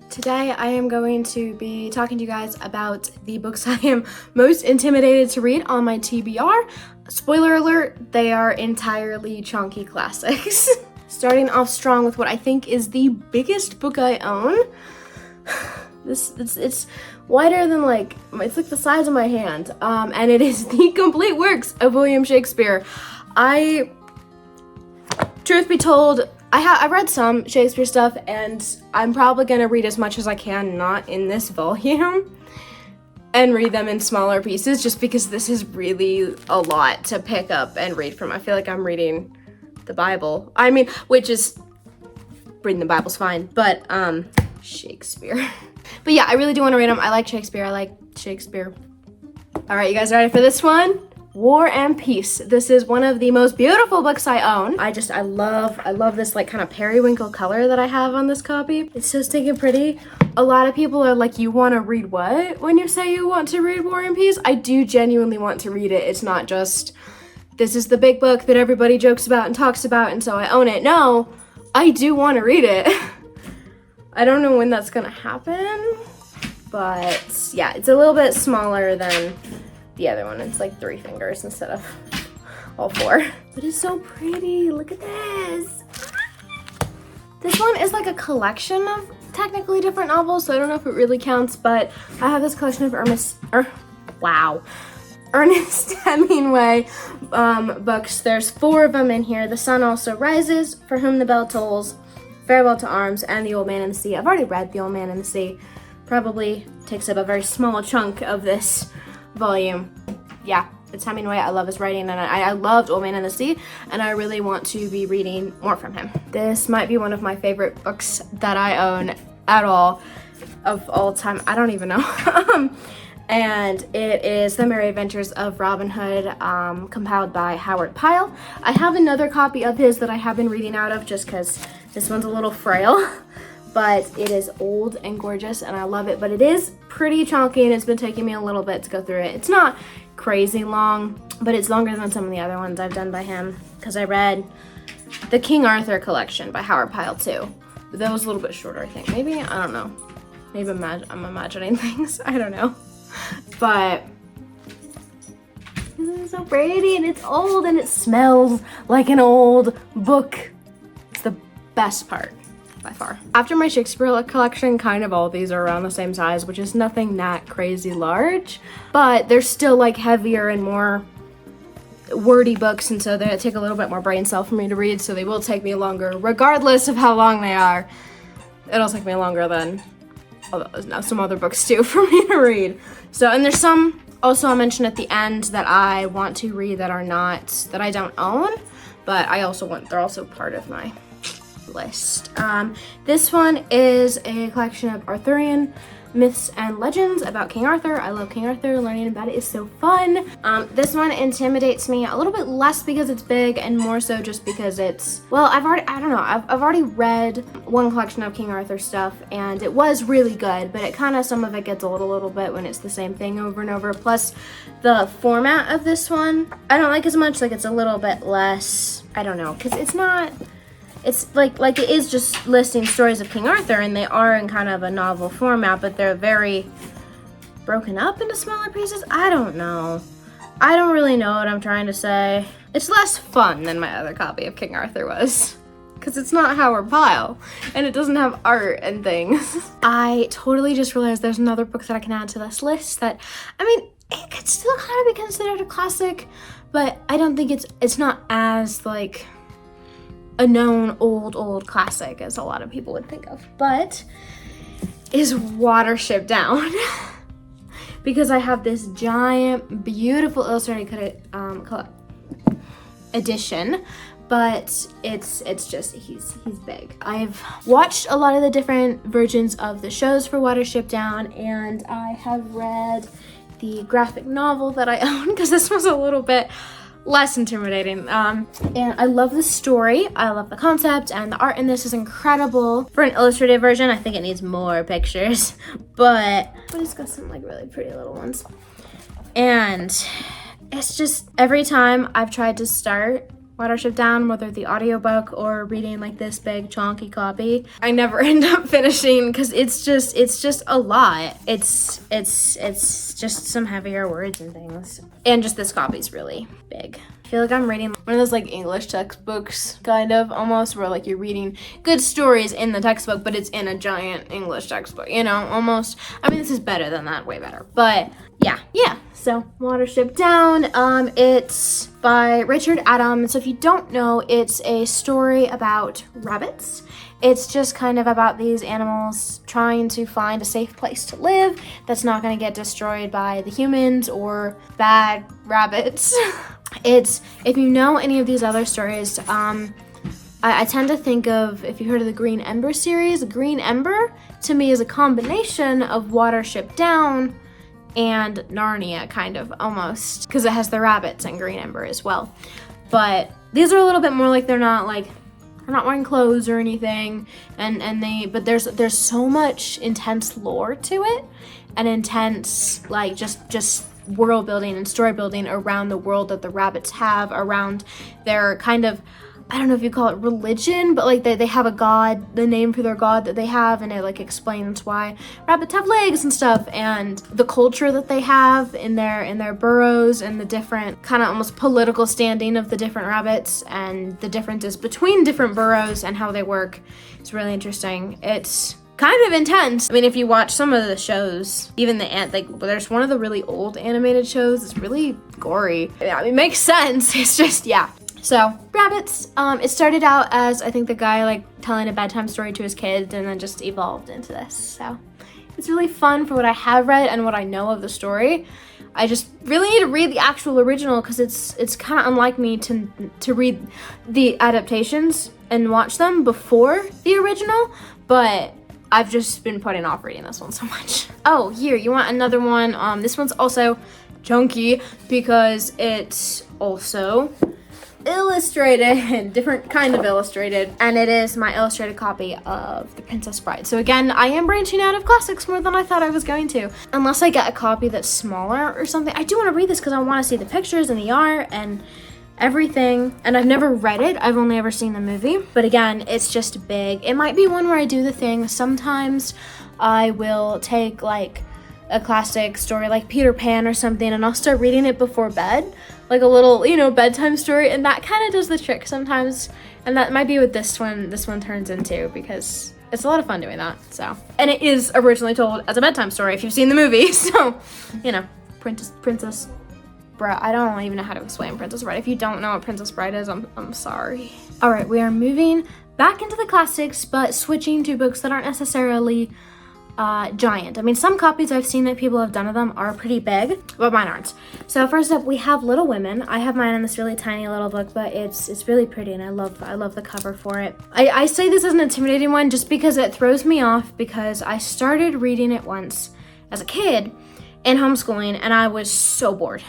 Today I am going to be talking to you guys about the books I am most intimidated to read on my TBR. Spoiler alert, they are entirely chunky classics. Starting off strong with what I think is the biggest book I own. It's wider than it's like the size of my hand, and it is the complete works of William Shakespeare. Truth be told, I read some Shakespeare stuff, and I'm probably gonna read as much as I can, not in this volume, and read them in smaller pieces, just because this is really a lot to pick up and read from. I feel like I'm reading the Bible. I mean, which is, reading the Bible's fine, but Shakespeare. But yeah, I really do want to read them. I like Shakespeare. All right, you guys ready for this one? War and Peace. This is one of the most beautiful books I own. I love this kind of periwinkle color that I have on this copy. It's so stinking pretty. A lot of people are like, you want to read what when you say you want to read War and Peace? I do genuinely want to read it. It's not just, this is the big book that everybody jokes about and talks about, and so I own it. No, I do want to read it. I don't know when that's gonna happen, but yeah, it's a little bit smaller than the other one. It's like 3 fingers instead of all 4. But it's so pretty. Look at this. This one is like a collection of technically different novels, so I don't know if it really counts, but I have this collection of Ernest Hemingway books. There's 4 of them in here. The Sun Also Rises, For Whom the Bell Tolls, Farewell to Arms, and The Old Man and the Sea. I've already read The Old Man and the Sea. Probably takes up a very small chunk of this volume. Yeah, it's Hemingway. I love his writing, and I loved Old Man and the Sea, and I really want to be reading more from him. This might be one of my favorite books that I own at all, of all time. I don't even know. And it is The Merry Adventures of Robin Hood, compiled by Howard Pyle. I have another copy of his that I have been reading out of just because this one's a little frail. But it is old and gorgeous, and I love it. But it is pretty chunky, and it's been taking me a little bit to go through it. It's not crazy long, but it's longer than some of the other ones I've done by him, because I read the King Arthur collection by Howard Pyle too. But that was a little bit shorter, I think. Maybe, I don't know. Maybe I'm imagining things. I don't know. But this is so pretty, and it's old, and it smells like an old book. It's the best part. By far. After my Shakespeare collection, kind of all these are around the same size, which is nothing that crazy large, but they're still heavier and more wordy books, and so they take a little bit more brain cell for me to read, so they will take me longer, regardless of how long they are. It'll take me longer than some other books too for me to read. So, and there's some also I'll mention at the end that I want to read that I don't own, but they're also part of my list. This one is a collection of Arthurian myths and legends about King Arthur. I love King Arthur. Learning about it is so fun. This one intimidates me a little bit less because it's big, and more so just because it's, well, I've already read one collection of King Arthur stuff, and it was really good, but some of it gets old a little bit when it's the same thing over and over. Plus the format of this one I don't like as much. It's a little bit less, I don't know, because it's like it is just listing stories of King Arthur, and they are in kind of a novel format, but they're very broken up into smaller pieces. I don't know. I don't really know what I'm trying to say. It's less fun than my other copy of King Arthur was, because it's not Howard Pyle, and it doesn't have art and things. I totally just realized there's another book that I can add to this list that, it could still kind of be considered a classic, but I don't think it's not as a known old classic as a lot of people would think of, but is Watership Down. Because I have this giant, beautiful illustrated edition, but it's just, he's big. I've watched a lot of the different versions of the shows for Watership Down, and I have read the graphic novel that I own, because this was a little bit less intimidating. And I love the story, I love the concept, and the art in this is incredible. For an illustrated version, I think it needs more pictures, but it's got some really pretty little ones. And it's just, every time I've tried to start Watership Down, whether the audiobook or reading like this big chunky copy. I never end up finishing because it's just a lot. It's just some heavier words and things. And just this copy's really big. I feel like I'm reading one of those like English textbooks, kind of, almost, where like you're reading good stories in the textbook, but it's in a giant English textbook, you know, almost. I mean, this is better than that, way better. But yeah. So Watership Down, it's by Richard Adams. So if you don't know, it's a story about rabbits. It's just kind of about these animals trying to find a safe place to live that's not going to get destroyed by the humans or bad rabbits. It's, if you know any of these other stories, I tend to think of, if you heard of the Green Ember series, Green Ember to me is a combination of Watership Down and Narnia, kind of, almost, because it has the rabbits and Green Ember as well. But these are a little bit more like they're not wearing clothes or anything, but there's so much intense lore to it, and intense like just world building and story building around the world that the rabbits have, around their kind of, I don't know if you call it religion, but like they have a god, the name for their god that they have, and it like explains why rabbits have legs and stuff, and the culture that they have in their burrows, and the different kind of almost political standing of the different rabbits, and the differences between different burrows and how they work. It's really interesting. It's kind of intense. I mean, if you watch some of the shows, even there's one of the really old animated shows, it's really gory. I mean, it makes sense. It's just, yeah. So, rabbits, it started out as, I think, the guy, like, telling a bedtime story to his kids, and then just evolved into this. So, it's really fun for what I have read and what I know of the story. I just really need to read the actual original, because it's kind of unlike me to read the adaptations and watch them before the original, but I've just been putting off reading this one so much. Oh, here, you want another one? This one's also chunky, because it's also illustrated, different kind of illustrated, and it is my illustrated copy of The Princess Bride. So again, I am branching out of classics more than I thought I was going to. Unless I get a copy that's smaller or something. I do want to read this because I want to see the pictures and the art and everything, and I've never read it. I've only ever seen the movie, but again, it's just big. It might be one where I do the thing. Sometimes I will take like a classic story like Peter Pan or something, and I'll start reading it before bed, like a little, bedtime story, and that kind of does the trick sometimes. And that might be what this one turns into, because it's a lot of fun doing that. So, and it is originally told as a bedtime story if you've seen the movie. So, Princess Bride. I don't even know how to explain Princess Bride. If you don't know what Princess Bride is, I'm sorry. All right, we are moving back into the classics, but switching to books that aren't necessarily giant. I mean, some copies I've seen that people have done of them are pretty big, but mine aren't. So first up, we have Little Women. I have mine in this really tiny little book, but it's really pretty, and I love the cover for it. I say this is an intimidating one just because it throws me off, because I started reading it once as a kid in homeschooling, and I was so bored.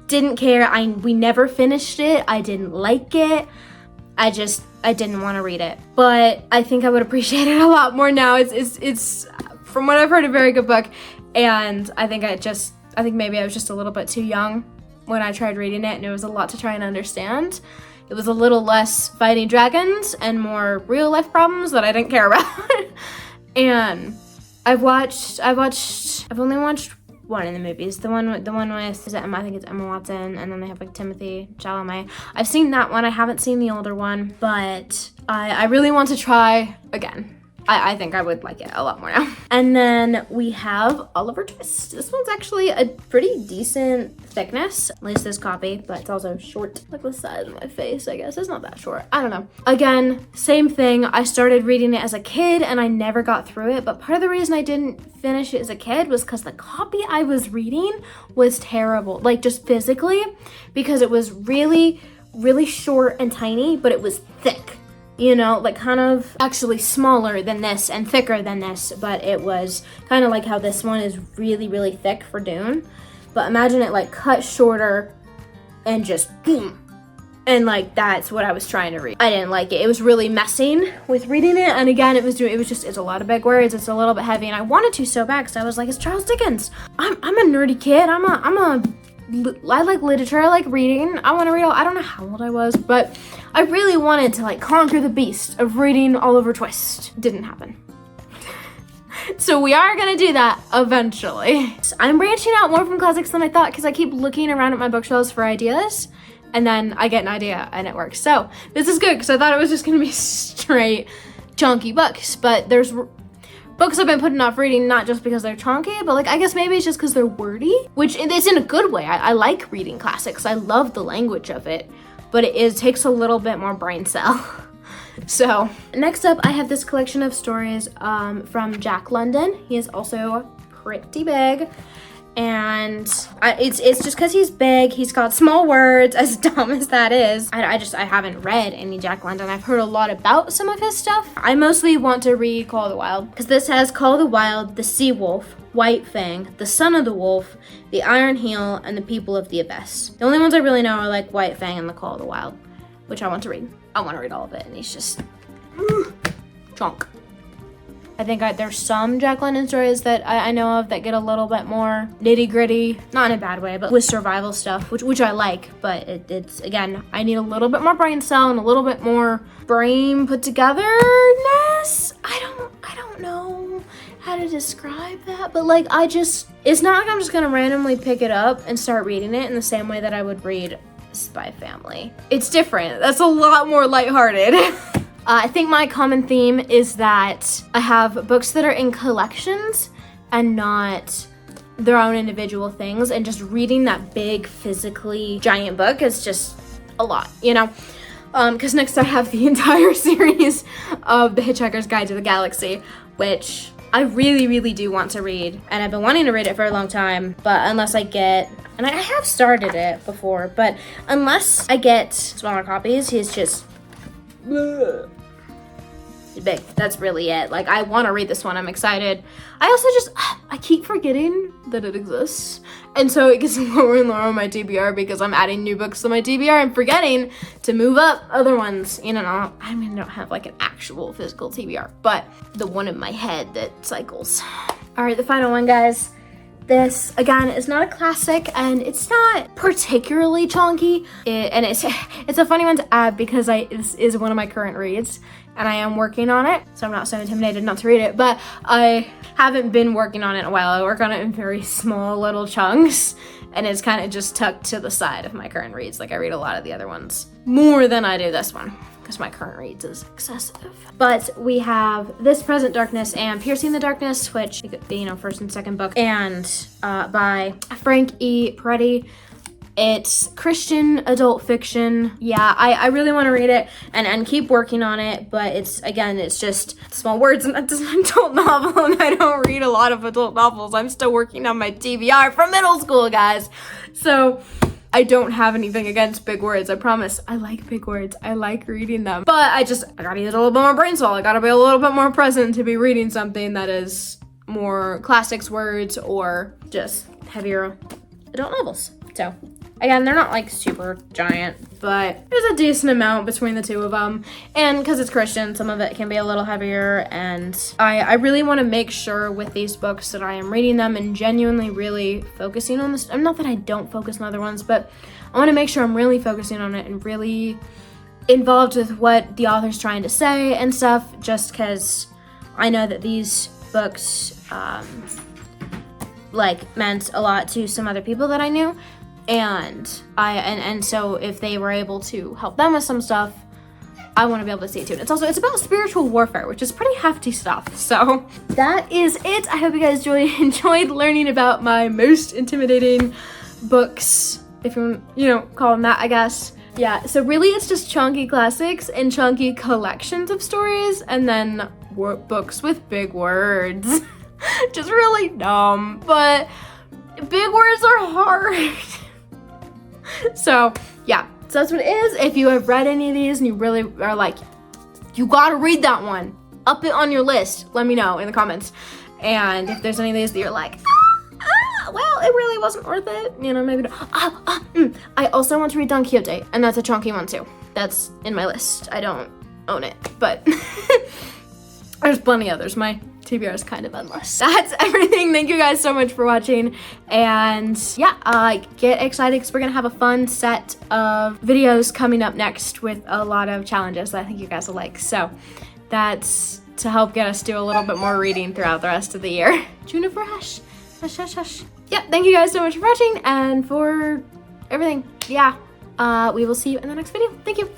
Didn't care. We never finished it. I didn't like it. I didn't want to read it, but I think I would appreciate it a lot more now. It's from what I've heard, a very good book, and I think maybe I was just a little bit too young when I tried reading it, and it was a lot to try and understand. It was a little less fighting dragons and more real life problems that I didn't care about. And I've only watched one in the movies. The one with is it Emma? I think it's Emma Watson, and then they have like Timothy Chalamet. I've seen that one. I haven't seen the older one, but I really want to try again. I think I would like it a lot more now. And then we have Oliver Twist. This one's actually a pretty decent thickness, at least this copy, but it's also short. Like the size of my face, I guess. It's not that short. I don't know. Again, same thing. I started reading it as a kid and I never got through it, but part of the reason I didn't finish it as a kid was because the copy I was reading was terrible, like just physically, because it was really, really short and tiny, but it was thick. Like kind of actually smaller than this and thicker than this, but it was kind of like how this one is really, really thick for Dune. But imagine it like cut shorter and just boom. And like that's what I was trying to read. I didn't like it. It was really messing with reading it. And again, it's a lot of big words. It's a little bit heavy, and I wanted to so bad because I was like, it's Charles Dickens. I'm a nerdy kid. I'm a like literature, I like reading. I want to read I don't know how old I was, but I really wanted to like conquer the beast of reading Oliver Twist. Didn't happen. So we are gonna do that eventually. I'm branching out more from classics than I thought because I keep looking around at my bookshelves for ideas and then I get an idea and it works. So this is good because I thought it was just gonna be straight chunky books, but there's books I've been putting off reading, not just because they're chunky, but like I guess maybe it's just because they're wordy, which is in a good way. I like reading classics. I love the language of it, but it takes a little bit more brain cell. So next up, I have this collection of stories from Jack London. He is also pretty big, and it's just because he's big. He's got small words, as dumb as that is. I haven't read any Jack London. I've heard a lot about some of his stuff. I mostly want to read Call of the Wild because this has Call of the Wild, the Sea Wolf, White Fang, the Son of the Wolf, the Iron Heel, and the People of the Abyss. The only ones I really know are like White Fang and the Call of the Wild, which I want to read. I want to read all of it, and he's just chunk. I think there's some Jack London stories that I know of that get a little bit more nitty gritty, not in a bad way, but with survival stuff, which I like, but it's again, I need a little bit more brain cell and a little bit more brain put togetherness. I don't know how to describe that, but like it's not like I'm just gonna randomly pick it up and start reading it in the same way that I would read Spy Family. It's different. That's a lot more lighthearted. I think my common theme is that I have books that are in collections and not their own individual things, and just reading that big, physically giant book is just a lot, you know? Because next I have the entire series of The Hitchhiker's Guide to the Galaxy, which I really, really do want to read, and I've been wanting to read it for a long time, but unless I get, and I have started it before, but unless I get smaller copies, he's just big. That's really it. Like, I want to read this one. I'm excited. I also I keep forgetting that it exists, and so it gets lower and lower on my TBR because I'm adding new books to my TBR and forgetting to move up other ones. You know, I don't have like an actual physical TBR, but the one in my head that cycles. All right, the final one, guys. This, again, is not a classic, and it's not particularly chunky, and it's a funny one to add because this is one of my current reads, and I am working on it, so I'm not so intimidated not to read it, but I haven't been working on it in a while. I work on it in very small little chunks, and it's kind of just tucked to the side of my current reads. Like, I read a lot of the other ones more than I do this one, because my current reads is excessive. But we have This Present Darkness and Piercing the Darkness, which, you know, first and second book, and by Frank E. Peretti. It's Christian adult fiction. Yeah, I really want to read it and keep working on it, but it's just small words, and it's an adult novel, and I don't read a lot of adult novels. I'm still working on my TBR from middle school, guys. So I don't have anything against big words, I promise. I like big words. I like reading them. But I gotta use a little bit more brain cell. I gotta be a little bit more present to be reading something that is more classics words or just heavier adult novels. So again, they're not like super giant, but there's a decent amount between the two of them. And because it's Christian, some of it can be a little heavier. And I really want to make sure with these books that I am reading them and genuinely really focusing on this. Not that I don't focus on other ones, but I want to make sure I'm really focusing on it and really involved with what the author's trying to say and stuff, just because I know that these books meant a lot to some other people that I knew. And so if they were able to help them with some stuff, I want to be able to see it too. And it's about spiritual warfare, which is pretty hefty stuff. So that is it. I hope you guys really enjoyed learning about my most intimidating books, if you call them that, I guess. Yeah, so really it's just chunky classics and chunky collections of stories, and then books with big words. Just really dumb, but big words are hard. So yeah, so that's what it is. If you have read any of these and you really are like, you gotta read that one, up it on your list, let me know in the comments. And if there's any of these that you're like, well, it really wasn't worth it, maybe not. I also want to read Don Quixote, and that's a chunky one too. That's in my list. I don't own it, but there's plenty others. My TBR is kind of endless. That's everything. Thank you guys so much for watching. And yeah, get excited because we're gonna have a fun set of videos coming up next with a lot of challenges that I think you guys will like. So that's to help get us do a little bit more reading throughout the rest of the year. Juniper, hush. Hush, hush, hush. Yeah, thank you guys so much for watching and for everything. Yeah, we will see you in the next video. Thank you.